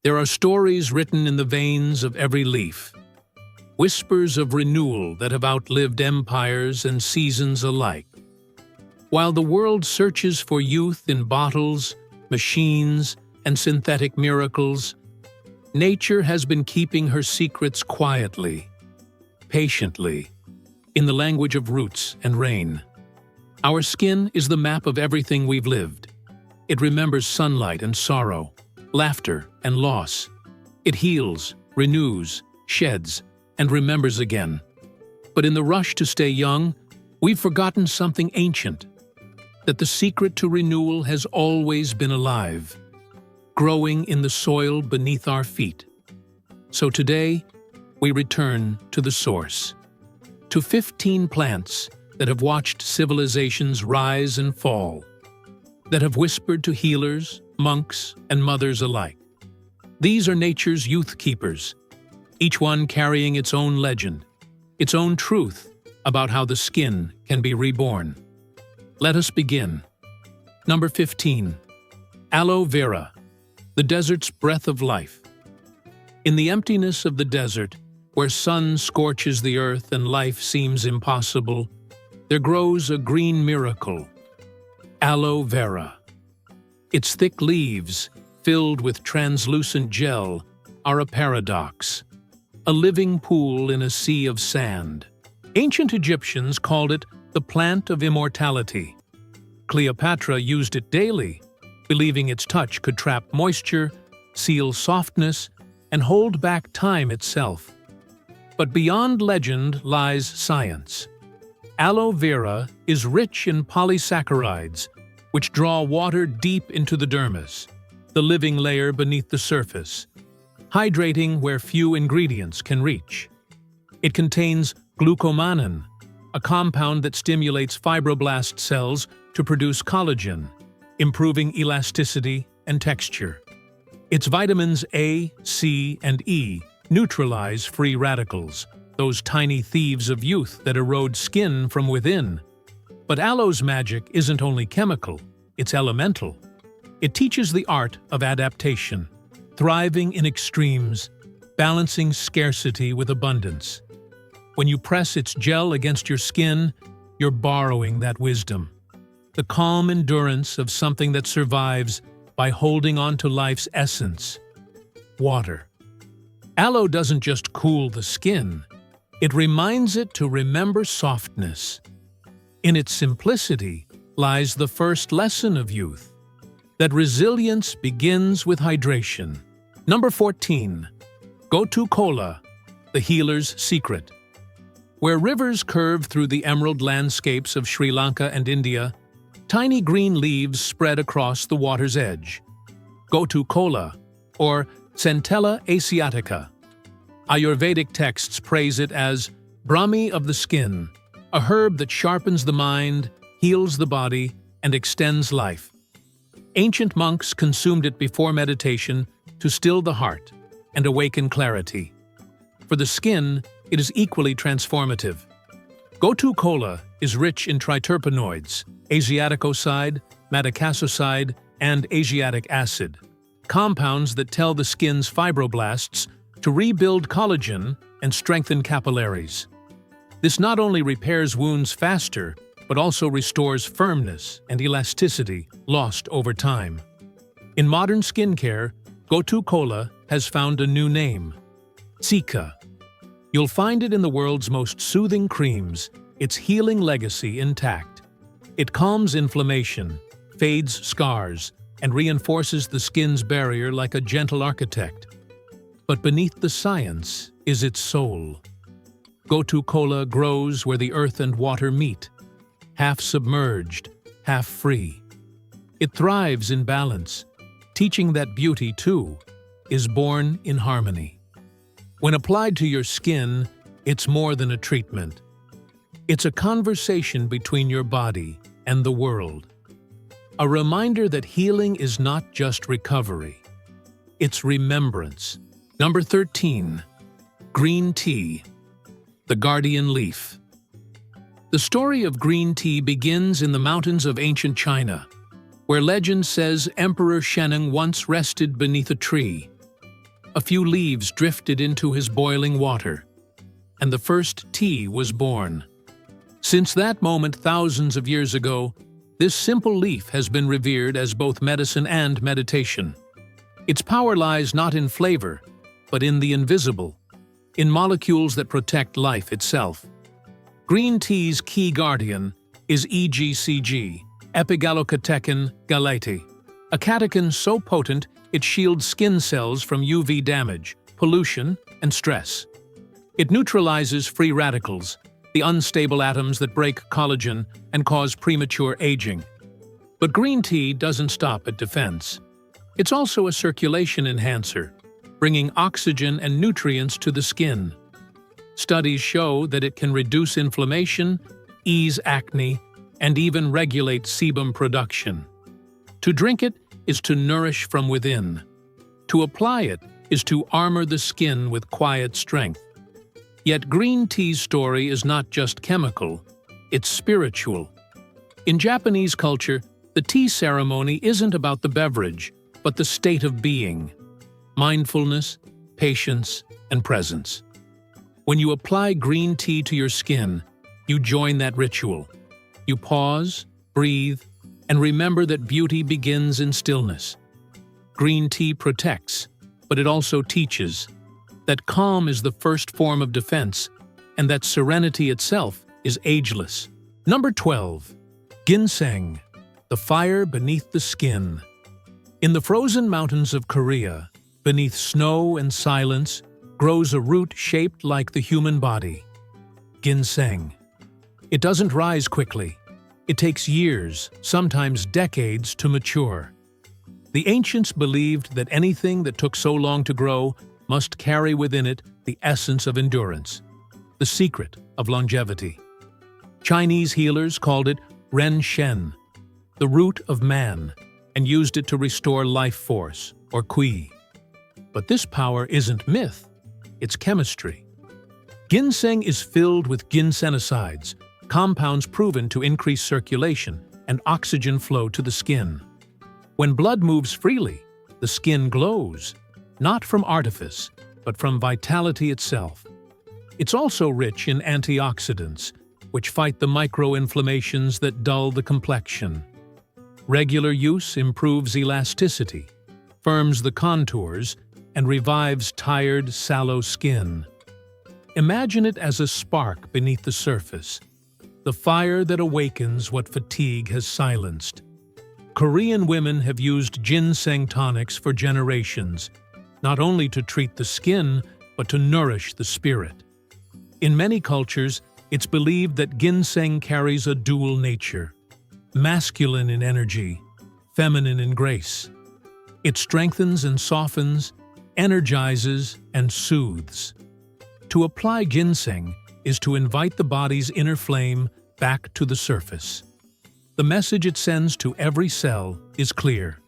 There are stories written in the veins of every leaf, whispers of renewal that have outlived empires and seasons alike. While the world searches for youth in bottles, machines, and synthetic miracles, nature has been keeping her secrets quietly, patiently, in the language of roots and rain. Our skin is the map of everything we've lived. It remembers sunlight and sorrow, laughter and loss. It heals, renews, sheds, and remembers again. But in the rush to stay young, we've forgotten something ancient, that the secret to renewal has always been alive, growing in the soil beneath our feet. So today, we return to the source, to 15 plants that have watched civilizations rise and fall, that have whispered to healers, monks, and mothers alike. These are nature's youth keepers, each one carrying its own legend, its own truth about how the skin can be reborn. Let us begin. Number 15. Aloe vera, the desert's breath of life. In the emptiness of the desert, where sun scorches the earth and life seems impossible, there grows a green miracle, aloe vera. Its thick leaves, filled with translucent gel, are a paradox, a living pool in a sea of sand. Ancient Egyptians called it the plant of immortality. Cleopatra used it daily, believing its touch could trap moisture, seal softness, and hold back time itself. But beyond legend lies science. Aloe vera is rich in polysaccharides, which draw water deep into the dermis, the living layer beneath the surface, hydrating where few ingredients can reach. It contains glucomannan, a compound that stimulates fibroblast cells to produce collagen, improving elasticity and texture. Its vitamins A, C, and E neutralize free radicals, those tiny thieves of youth that erode skin from within. But aloe's magic isn't only chemical, it's elemental. It teaches the art of adaptation, thriving in extremes, balancing scarcity with abundance. When you press its gel against your skin, you're borrowing that wisdom, the calm endurance of something that survives by holding on to life's essence, water. Aloe doesn't just cool the skin, it reminds it to remember softness. In its simplicity lies the first lesson of youth, that resilience begins with hydration. Number 14. Gotu kola, the healer's secret. Where rivers curve through the emerald landscapes of Sri Lanka and India, tiny green leaves spread across the water's edge. Gotu kola, or Centella asiatica. Ayurvedic texts praise it as Brahmi of the skin, a herb that sharpens the mind, heals the body, and extends life. Ancient monks consumed it before meditation to still the heart and awaken clarity. For the skin, it is equally transformative. Gotu kola is rich in triterpenoids, asiaticoside, madecassoside, and asiatic acid, compounds that tell the skin's fibroblasts to rebuild collagen and strengthen capillaries. This not only repairs wounds faster, but also restores firmness and elasticity lost over time. In modern skincare, Gotu kola has found a new name, Cica. You'll find it in the world's most soothing creams, its healing legacy intact. It calms inflammation, fades scars, and reinforces the skin's barrier like a gentle architect. But beneath the science is its soul. Gotu kola grows where the earth and water meet, half submerged, half free. It thrives in balance, teaching that beauty, too, is born in harmony. When applied to your skin, it's more than a treatment. It's a conversation between your body and the world. A reminder that healing is not just recovery, it's remembrance. Number 13. Green tea, the guardian leaf. The story of green tea begins in the mountains of ancient China, where legend says Emperor Shennong once rested beneath a tree. A few leaves drifted into his boiling water, and the first tea was born. Since that moment thousands of years ago, this simple leaf has been revered as both medicine and meditation. Its power lies not in flavor, but in the invisible, in molecules that protect life itself. Green tea's key guardian is EGCG, epigallocatechin gallate, a catechin so potent it shields skin cells from UV damage, pollution, and stress. It neutralizes free radicals, the unstable atoms that break collagen and cause premature aging. But green tea doesn't stop at defense. It's also a circulation enhancer, bringing oxygen and nutrients to the skin. Studies show that it can reduce inflammation, ease acne, and even regulate sebum production. To drink it is to nourish from within. To apply it is to armor the skin with quiet strength. Yet green tea's story is not just chemical, it's spiritual. In Japanese culture, the tea ceremony isn't about the beverage, but the state of being, mindfulness, patience, and presence. When you apply green tea to your skin, you join that ritual. You pause, breathe, and remember that beauty begins in stillness. Green tea protects, but it also teaches that calm is the first form of defense and that serenity itself is ageless. Number 12. Ginseng, the fire beneath the skin. In the frozen mountains of Korea, beneath snow and silence, grows a root shaped like the human body. Ginseng. It doesn't rise quickly. It takes years, sometimes decades, to mature. The ancients believed that anything that took so long to grow must carry within it the essence of endurance, the secret of longevity. Chinese healers called it ren shen, the root of man, and used it to restore life force, or qi. But this power isn't myth, it's chemistry. Ginseng is filled with ginsenosides, compounds proven to increase circulation and oxygen flow to the skin. When blood moves freely, the skin glows, not from artifice, but from vitality itself. It's also rich in antioxidants, which fight the microinflammations that dull the complexion. Regular use improves elasticity, firms the contours, and revives tired, sallow skin. Imagine it as a spark beneath the surface, the fire that awakens what fatigue has silenced. Korean women have used ginseng tonics for generations, not only to treat the skin, but to nourish the spirit. In many cultures, it's believed that ginseng carries a dual nature, masculine in energy, feminine in grace. It strengthens and softens, energizes and soothes. To apply ginseng is to invite the body's inner flame back to the surface. The message it sends to every cell is clear.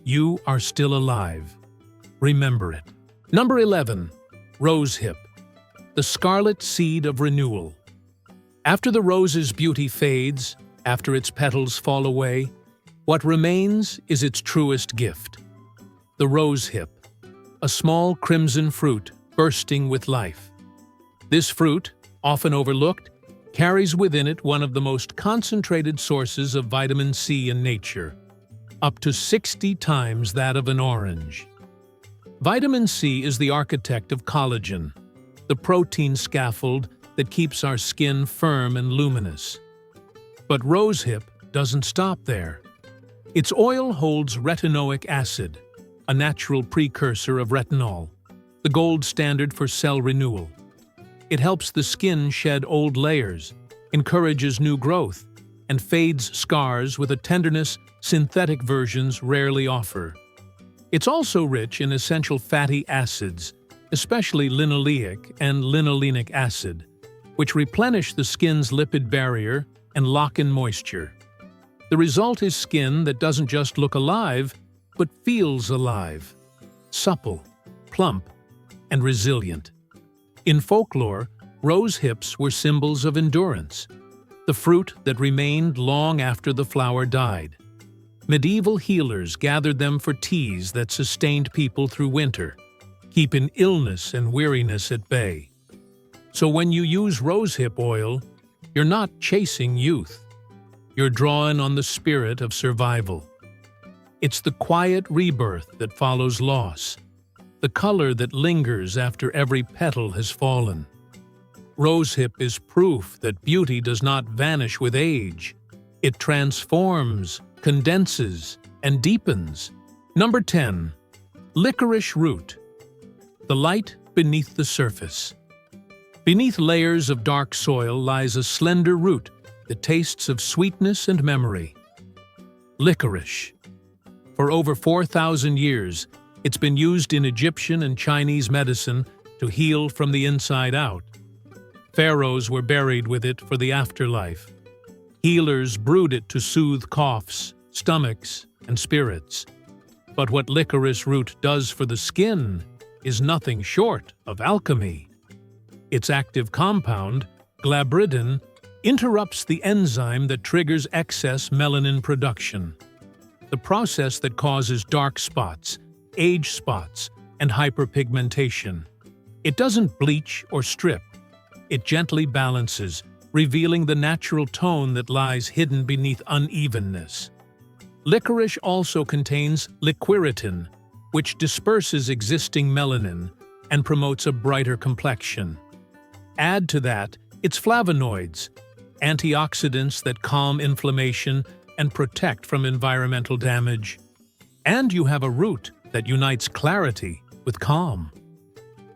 You are still alive. Remember it. Number 11. Rosehip, the scarlet seed of renewal. After the rose's beauty fades, after its petals fall away, what remains is its truest gift. The rosehip, a small crimson fruit bursting with life. This fruit, often overlooked, carries within it one of the most concentrated sources of vitamin C in nature, up to 60 times that of an orange. Vitamin C is the architect of collagen, the protein scaffold that keeps our skin firm and luminous. But rosehip doesn't stop there. Its oil holds retinoic acid, a natural precursor of retinol, the gold standard for cell renewal. It helps the skin shed old layers, encourages new growth, and fades scars with a tenderness synthetic versions rarely offer. It's also rich in essential fatty acids, especially linoleic and linolenic acid, which replenish the skin's lipid barrier and lock in moisture. The result is skin that doesn't just look alive, but feels alive, supple, plump, and resilient. In folklore, rose hips were symbols of endurance, the fruit that remained long after the flower died. Medieval healers gathered them for teas that sustained people through winter, keeping illness and weariness at bay. So when you use rosehip oil, you're not chasing youth. You're drawing on the spirit of survival. It's the quiet rebirth that follows loss, the color that lingers after every petal has fallen. Rosehip is proof that beauty does not vanish with age. It transforms, condenses, and deepens. Number 10. Licorice root. The light beneath the surface. Beneath layers of dark soil lies a slender root that tastes of sweetness and memory. Licorice. For over 4,000 years, it's been used in Egyptian and Chinese medicine to heal from the inside out. Pharaohs were buried with it for the afterlife. Healers brewed it to soothe coughs, stomachs, and spirits. But what licorice root does for the skin is nothing short of alchemy. Its active compound, brighten, interrupts the enzyme that triggers excess melanin production, the process that causes dark spots, age spots, and hyperpigmentation. It doesn't bleach or strip. It gently balances, revealing the natural tone that lies hidden beneath unevenness. Licorice also contains liquiritin, which disperses existing melanin and promotes a brighter complexion. Add to that its flavonoids, antioxidants that calm inflammation and protect from environmental damage. And you have a root that unites clarity with calm.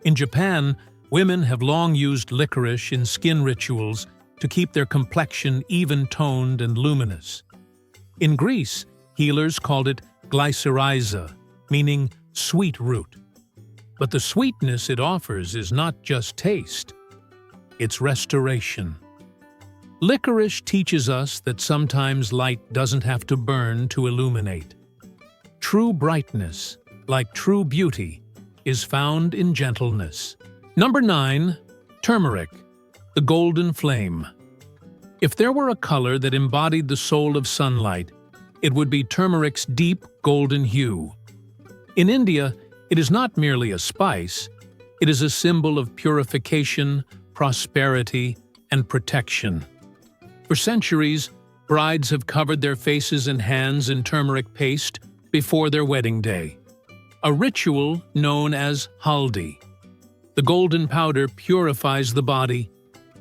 In Japan, women have long used licorice in skin rituals to keep their complexion even-toned and luminous. In Greece, healers called it glycyrrhiza, meaning sweet root. But the sweetness it offers is not just taste, it's restoration. Licorice teaches us that sometimes light doesn't have to burn to illuminate. True brightness, like true beauty, is found in gentleness. Number 9. Turmeric, the golden flame. If there were a color that embodied the soul of sunlight, it would be turmeric's deep golden hue. In India, it is not merely a spice, it is a symbol of purification, prosperity, and protection. For centuries, brides have covered their faces and hands in turmeric paste before their wedding day, a ritual known as haldi. The golden powder purifies the body,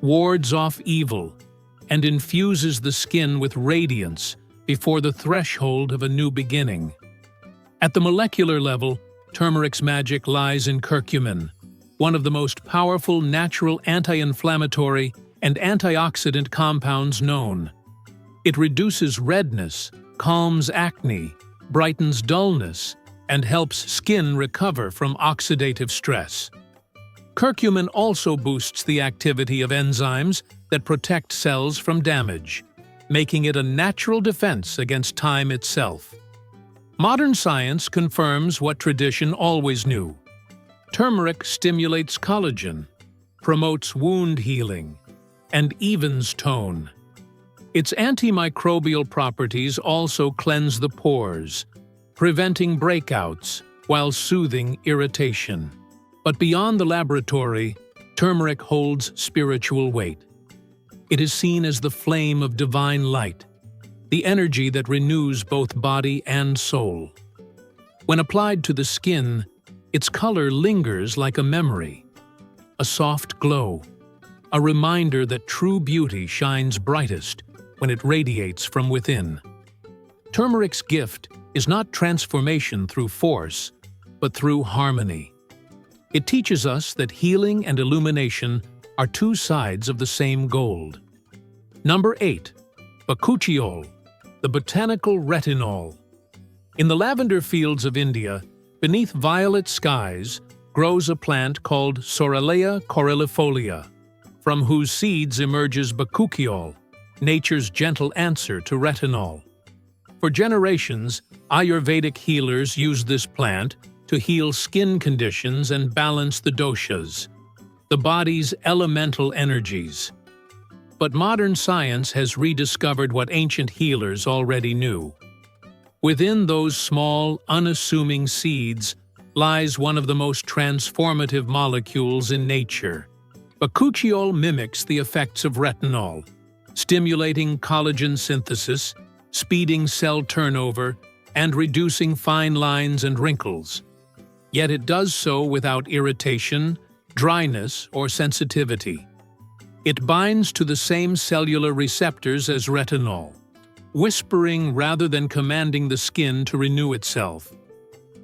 wards off evil, and infuses the skin with radiance before the threshold of a new beginning. At the molecular level, turmeric's magic lies in curcumin, one of the most powerful natural anti-inflammatory and antioxidant compounds known. It reduces redness, calms acne, brightens dullness, and helps skin recover from oxidative stress. Curcumin also boosts the activity of enzymes that protect cells from damage, making it a natural defense against time itself. Modern science confirms what tradition always knew. Turmeric stimulates collagen, promotes wound healing, and evens tone. Its antimicrobial properties also cleanse the pores, preventing breakouts while soothing irritation. But beyond the laboratory, turmeric holds spiritual weight. It is seen as the flame of divine light, the energy that renews both body and soul. When applied to the skin, its color lingers like a memory, a soft glow, a reminder that true beauty shines brightest when it radiates from within. Turmeric's gift is not transformation through force, but through harmony. It teaches us that healing and illumination are two sides of the same gold. Number 8. Bakuchiol, the botanical retinol. In the lavender fields of India, beneath violet skies, grows a plant called Soralea coryllifolia, from whose seeds emerges bakuchiol, nature's gentle answer to retinol. For generations, Ayurvedic healers used this plant to heal skin conditions and balance the doshas, the body's elemental energies. But modern science has rediscovered what ancient healers already knew. Within those small, unassuming seeds lies one of the most transformative molecules in nature. Bakuchiol mimics the effects of retinol, stimulating collagen synthesis, speeding cell turnover, and reducing fine lines and wrinkles. Yet it does so without irritation, dryness, or sensitivity. It binds to the same cellular receptors as retinol, whispering rather than commanding the skin to renew itself.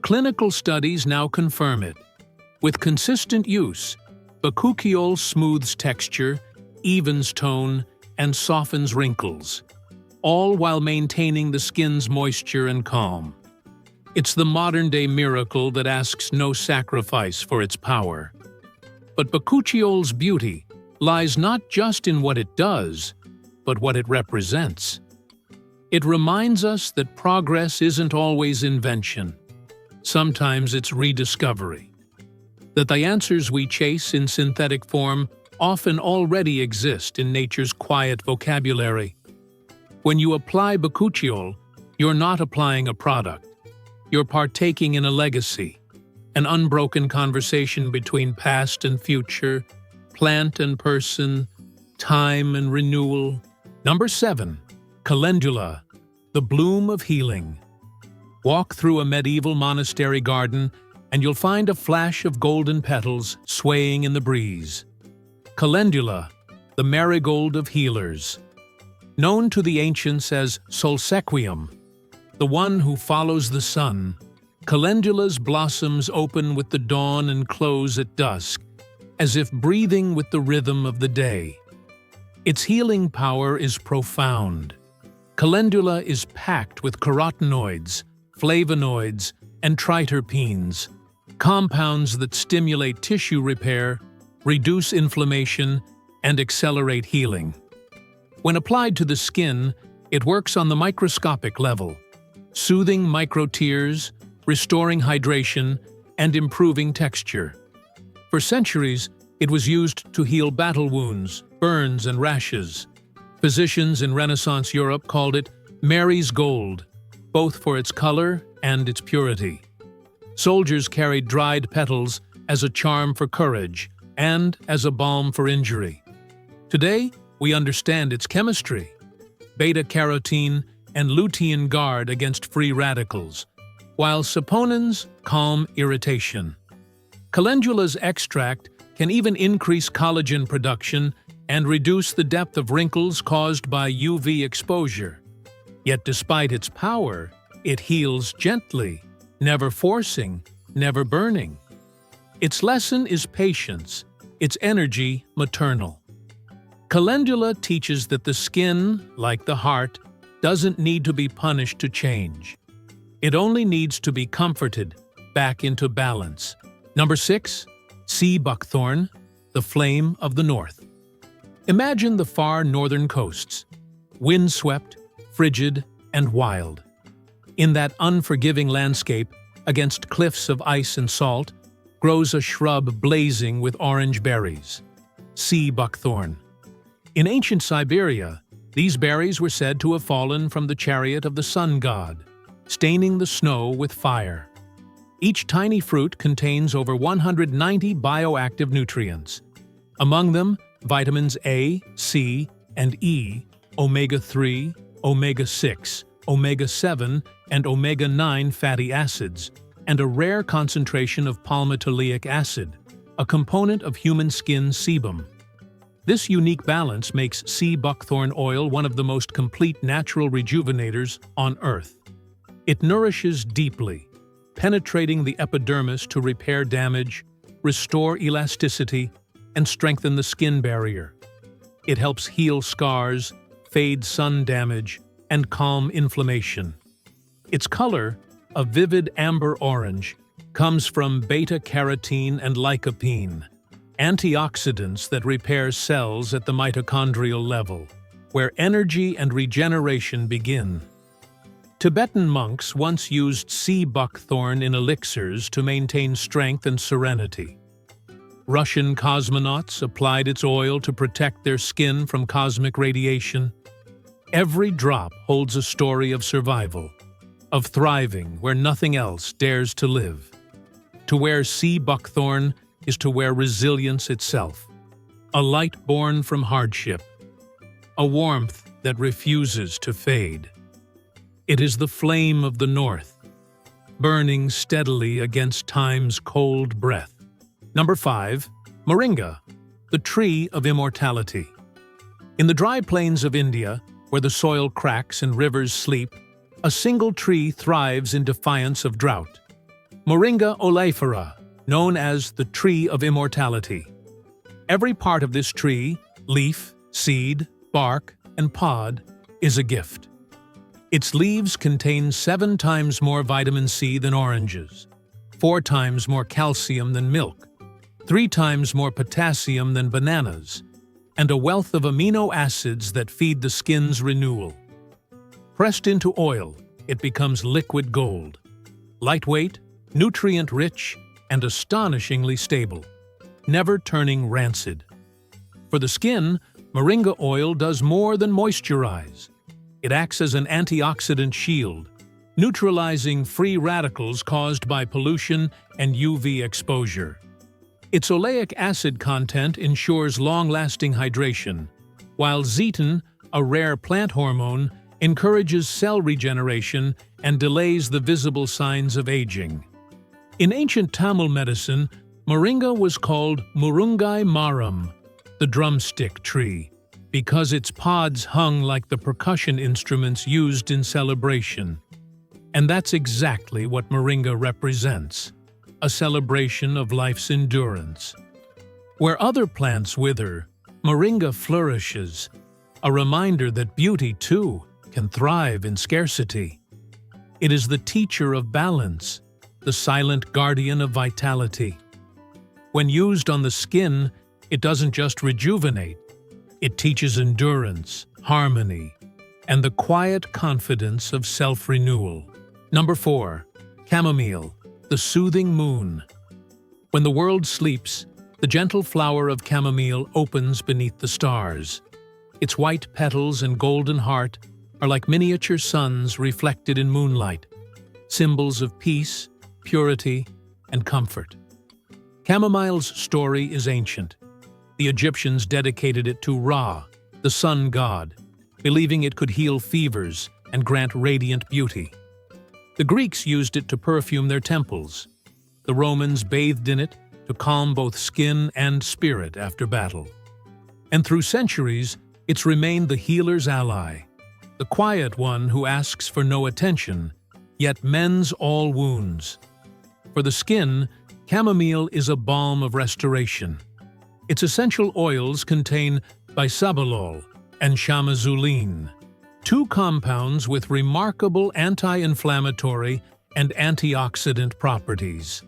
Clinical studies now confirm it. With consistent use, bakuchiol smooths texture, evens tone, and softens wrinkles, all while maintaining the skin's moisture and calm. It's the modern-day miracle that asks no sacrifice for its power. But bakuchiol's beauty lies not just in what it does, but what it represents. It reminds us that progress isn't always invention. Sometimes it's rediscovery. That the answers we chase in synthetic form often already exist in nature's quiet vocabulary. When you apply bakuchiol, you're not applying a product. You're partaking in a legacy, an unbroken conversation between past and future, plant and person, time and renewal. Number 7. Calendula, the bloom of healing. Walk through a medieval monastery garden and you'll find a flash of golden petals swaying in the breeze. Calendula, the marigold of healers. Known to the ancients as solsequium, the one who follows the sun, calendula's blossoms open with the dawn and close at dusk, as if breathing with the rhythm of the day. Its healing power is profound. Calendula is packed with carotenoids, flavonoids, and triterpenes, compounds that stimulate tissue repair, reduce inflammation, and accelerate healing. When applied to the skin, it works on the microscopic level, soothing microtears, restoring hydration, and improving texture. For centuries, it was used to heal battle wounds, burns, and rashes. Physicians in Renaissance Europe called it Mary's Gold, both for its color and its purity. Soldiers carried dried petals as a charm for courage and as a balm for injury. Today, we understand its chemistry. Beta-carotene and lutein guard against free radicals, while saponins calm irritation. Calendula's extract can even increase collagen production and reduce the depth of wrinkles caused by UV exposure. Yet despite its power, it heals gently, never forcing, never burning. Its lesson is patience, its energy maternal. Calendula teaches that the skin, like the heart, doesn't need to be punished to change. It only needs to be comforted back into balance. Number 6. Sea buckthorn, the flame of the north. Imagine the far northern coasts, windswept, frigid, and wild. In that unforgiving landscape, against cliffs of ice and salt, grows a shrub blazing with orange berries, sea buckthorn. In ancient Siberia, these berries were said to have fallen from the chariot of the sun god, staining the snow with fire. Each tiny fruit contains over 190 bioactive nutrients. Among them, vitamins A, C, and E, omega-3, omega-6, omega-7, and omega-9 fatty acids, and a rare concentration of palmitoleic acid, a component of human skin sebum. This unique balance makes sea buckthorn oil one of the most complete natural rejuvenators on Earth. It nourishes deeply, penetrating the epidermis to repair damage, restore elasticity, and strengthen the skin barrier. It helps heal scars, fade sun damage, and calm inflammation. Its color, a vivid amber orange, comes from beta-carotene and lycopene, antioxidants that repair cells at the mitochondrial level, where energy and regeneration begin. Tibetan monks once used sea buckthorn in elixirs to maintain strength and serenity. Russian cosmonauts applied its oil to protect their skin from cosmic radiation. Every drop holds a story of survival, of thriving where nothing else dares to live. To wear sea buckthorn is to wear resilience itself, a light born from hardship, a warmth that refuses to fade. It is the flame of the north, burning steadily against time's cold breath. Number 5. Moringa, the tree of immortality. In the dry plains of India, where the soil cracks and rivers sleep, a single tree thrives in defiance of drought. Moringa oleifera, known as the tree of immortality. Every part of this tree, leaf, seed, bark, and pod, is a gift. Its leaves contain 7 times more vitamin C than oranges, 4 times more calcium than milk, 3 times more potassium than bananas, and a wealth of amino acids that feed the skin's renewal. Pressed into oil, it becomes liquid gold. Lightweight, nutrient-rich, and astonishingly stable, never turning rancid. For the skin, moringa oil does more than moisturize. It acts as an antioxidant shield, neutralizing free radicals caused by pollution and UV exposure. Its oleic acid content ensures long-lasting hydration, while zeatin, a rare plant hormone, encourages cell regeneration and delays the visible signs of aging. In ancient Tamil medicine, moringa was called Murungai Maram, the drumstick tree, because its pods hung like the percussion instruments used in celebration. And that's exactly what moringa represents, a celebration of life's endurance. Where other plants wither, moringa flourishes, a reminder that beauty, too, can thrive in scarcity. It is the teacher of balance, the silent guardian of vitality. When used on the skin, it doesn't just rejuvenate. It teaches endurance, harmony, and the quiet confidence of self-renewal. Number 4. Chamomile, the soothing moon. When the world sleeps, the gentle flower of chamomile opens beneath the stars. Its white petals and golden heart are like miniature suns reflected in moonlight, symbols of peace, purity, and comfort. Chamomile's story is ancient. The Egyptians dedicated it to Ra, the sun god, believing it could heal fevers and grant radiant beauty. The Greeks used it to perfume their temples. The Romans bathed in it to calm both skin and spirit after battle. And through centuries, it's remained the healer's ally, the quiet one who asks for no attention, yet mends all wounds. For the skin, chamomile is a balm of restoration. Its essential oils contain bisabolol and chamazulene, 2 compounds with remarkable anti-inflammatory and antioxidant properties.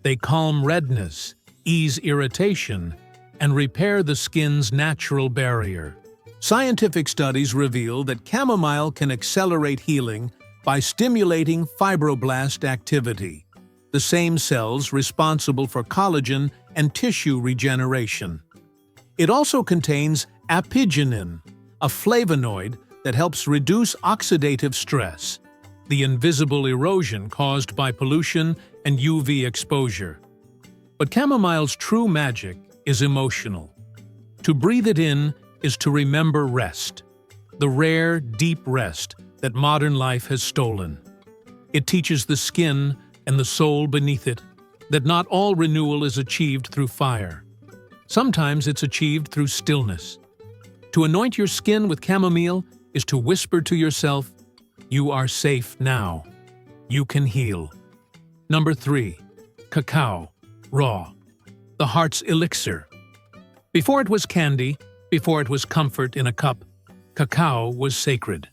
They calm redness, ease irritation, and repair the skin's natural barrier. Scientific studies reveal that chamomile can accelerate healing by stimulating fibroblast activity, the same cells responsible for collagen and tissue regeneration. It also contains apigenin, a flavonoid that helps reduce oxidative stress, the invisible erosion caused by pollution and UV exposure. But chamomile's true magic is emotional. To breathe it in is to remember rest, the rare, deep rest that modern life has stolen. It teaches the skin and the soul beneath it that not all renewal is achieved through fire. Sometimes it's achieved through stillness. To anoint your skin with chamomile is to whisper to yourself, "You are safe now. You can heal." Number 3. Cacao, raw, the heart's elixir. Before it was candy, before it was comfort in a cup, cacao was sacred.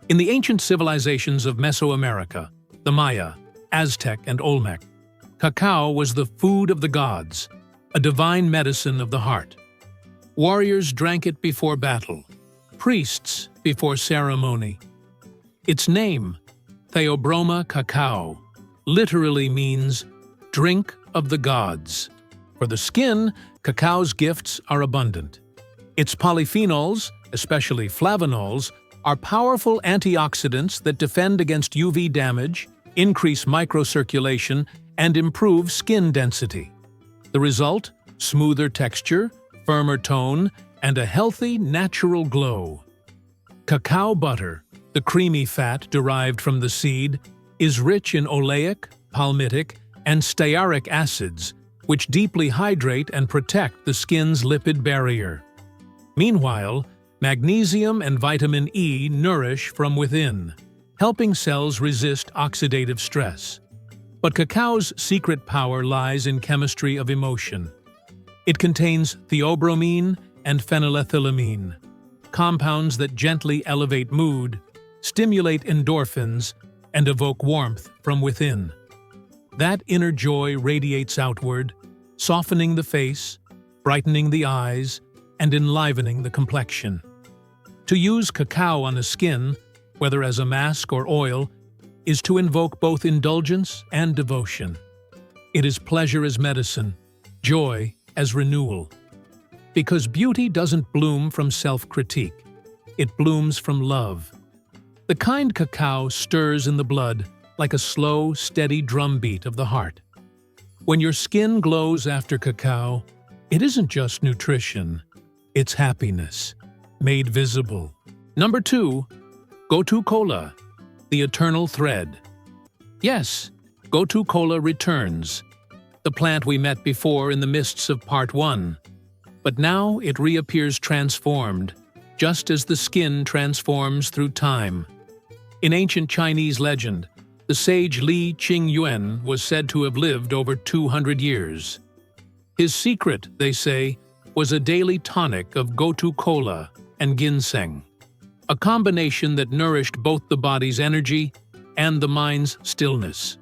In the ancient civilizations of Mesoamerica, the Maya, Aztec, and Olmec, cacao was the food of the gods, a divine medicine of the heart. Warriors drank it before battle, priests before ceremony. Its name, Theobroma cacao, literally means drink of the gods. For the skin, cacao's gifts are abundant. Its polyphenols, especially flavonols, are powerful antioxidants that defend against UV damage, increase microcirculation, and improve skin density. The result? Smoother texture, firmer tone, and a healthy, natural glow. Cacao butter, the creamy fat derived from the seed, is rich in oleic, palmitic, and stearic acids, which deeply hydrate and protect the skin's lipid barrier. Meanwhile, magnesium and vitamin E nourish from within, helping cells resist oxidative stress. But cacao's secret power lies in chemistry of emotion. It contains theobromine and phenylethylamine, compounds that gently elevate mood, stimulate endorphins, and evoke warmth from within. That inner joy radiates outward, softening the face, brightening the eyes, and enlivening the complexion. To use cacao on the skin, whether as a mask or oil, is to invoke both indulgence and devotion. It is pleasure as medicine, joy as renewal. Because beauty doesn't bloom from self-critique, it blooms from love. The kind cacao stirs in the blood like a slow, steady drumbeat of the heart. When your skin glows after cacao, it isn't just nutrition, it's happiness, made visible. Number 2, Gotu kola, the eternal thread. Yes, Gotu kola returns, the plant we met before in the mists of Part 1. But now it reappears transformed, just as the skin transforms through time. In ancient Chinese legend, the sage Li Qingyuan was said to have lived over 200 years. His secret, they say, was a daily tonic of Gotu kola and ginseng, a combination that nourished both the body's energy and the mind's stillness.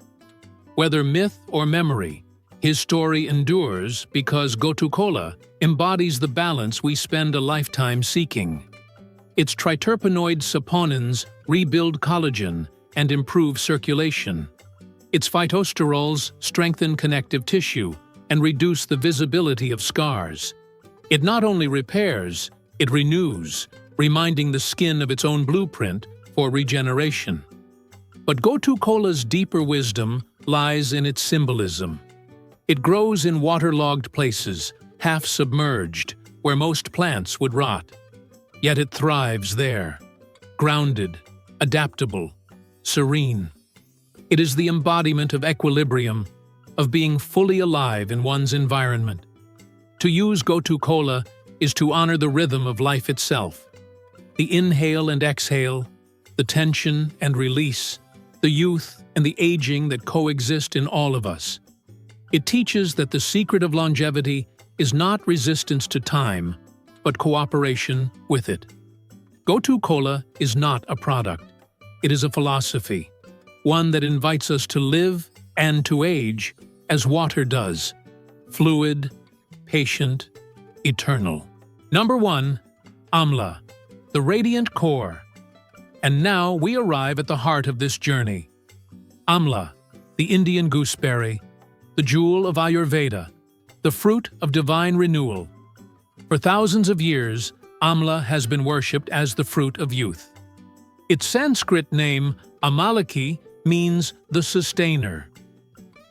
Whether myth or memory, his story endures because Gotu kola embodies the balance we spend a lifetime seeking. Its triterpenoid saponins rebuild collagen and improve circulation. Its phytosterols strengthen connective tissue and reduce the visibility of scars. It not only repairs, it renews, reminding the skin of its own blueprint for regeneration. But Gotu kola's deeper wisdom lies in its symbolism. It grows in waterlogged places, half submerged, where most plants would rot. Yet it thrives there, grounded, adaptable, serene. It is the embodiment of equilibrium, of being fully alive in one's environment. To use Gotu kola is to honor the rhythm of life itself. The inhale and exhale, the tension and release, the youth and the aging that coexist in all of us. It teaches that the secret of longevity is not resistance to time, but cooperation with it. Gotu kola is not a product. It is a philosophy, one that invites us to live and to age as water does, fluid, patient, eternal. Number 1, Amla, the radiant core. And now we arrive at the heart of this journey. Amla, the Indian gooseberry, the jewel of Ayurveda, the fruit of divine renewal. For thousands of years, Amla has been worshipped as the fruit of youth. Its Sanskrit name, Amalaki, means the sustainer.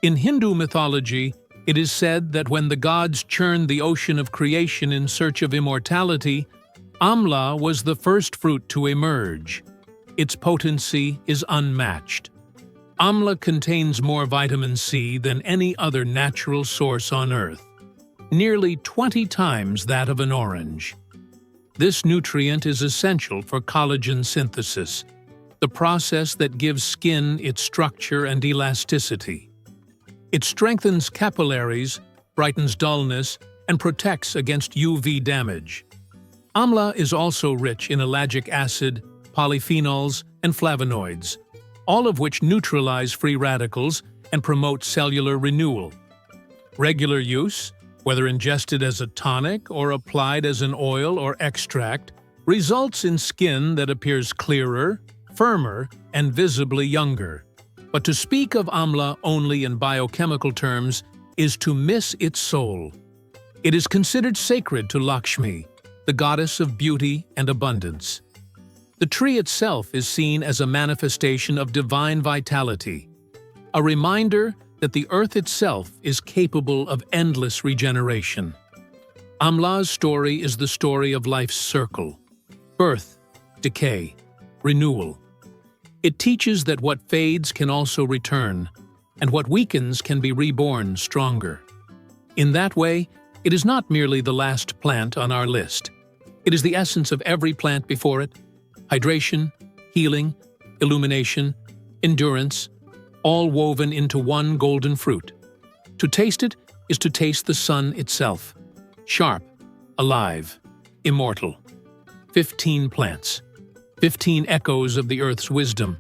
In Hindu mythology, it is said that when the gods churned the ocean of creation in search of immortality, Amla was the first fruit to emerge. Its potency is unmatched. Amla contains more vitamin C than any other natural source on Earth, nearly 20 times that of an orange. This nutrient is essential for collagen synthesis, the process that gives skin its structure and elasticity. It strengthens capillaries, brightens dullness, and protects against UV damage. Amla is also rich in ellagic acid, polyphenols, and flavonoids, all of which neutralize free radicals and promote cellular renewal. Regular use, whether ingested as a tonic or applied as an oil or extract, results in skin that appears clearer, firmer, and visibly younger. But to speak of Amla only in biochemical terms is to miss its soul. It is considered sacred to Lakshmi, the goddess of beauty and abundance. The tree itself is seen as a manifestation of divine vitality, a reminder that the earth itself is capable of endless regeneration. Amla's story is the story of life's circle: birth, decay, renewal. It teaches that what fades can also return, and what weakens can be reborn stronger. In that way, it is not merely the last plant on our list. It is the essence of every plant before it: hydration, healing, illumination, endurance, all woven into one golden fruit. To taste it is to taste the sun itself, sharp, alive, immortal. 15 plants, 15 echoes of the earth's wisdom.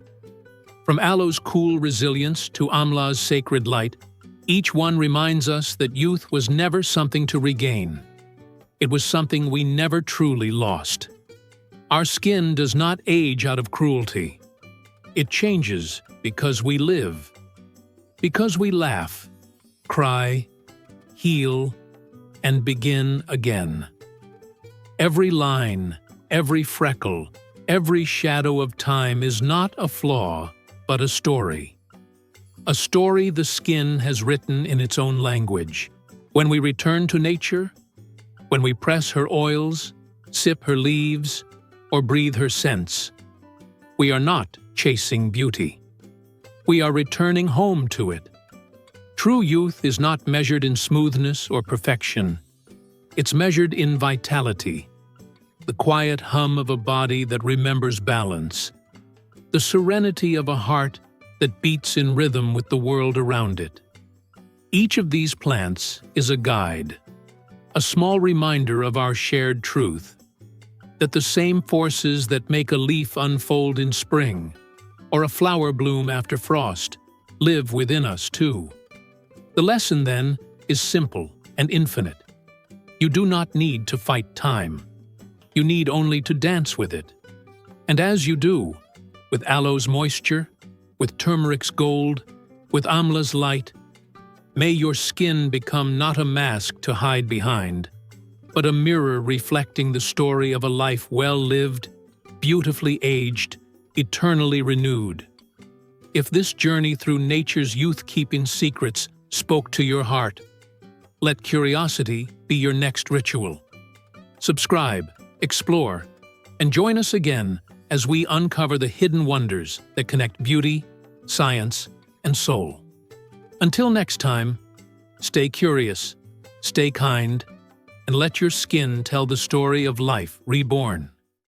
From aloe's cool resilience to amla's sacred light, each one reminds us that youth was never something to regain. It was something we never truly lost. Our skin does not age out of cruelty. It changes because we live, because we laugh, cry, heal, and begin again. Every line, every freckle, every shadow of time is not a flaw, but a story. A story the skin has written in its own language. When we return to nature, when we press her oils, sip her leaves, or breathe her scents, we are not chasing beauty. We are returning home to it. True youth is not measured in smoothness or perfection. It's measured in vitality, the quiet hum of a body that remembers balance, the serenity of a heart that beats in rhythm with the world around it. Each of these plants is a guide, a small reminder of our shared truth, that the same forces that make a leaf unfold in spring, or a flower bloom after frost, live within us too. The lesson, then, is simple and infinite. You do not need to fight time. You need only to dance with it. And as you do, with aloe's moisture, with turmeric's gold, with amla's light, may your skin become not a mask to hide behind, but a mirror reflecting the story of a life well lived, beautifully aged, eternally renewed. If this journey through nature's youth-keeping secrets spoke to your heart, let curiosity be your next ritual. Subscribe, explore, and join us again as we uncover the hidden wonders that connect beauty, science, and soul. Until next time, stay curious, stay kind, and let your skin tell the story of life reborn.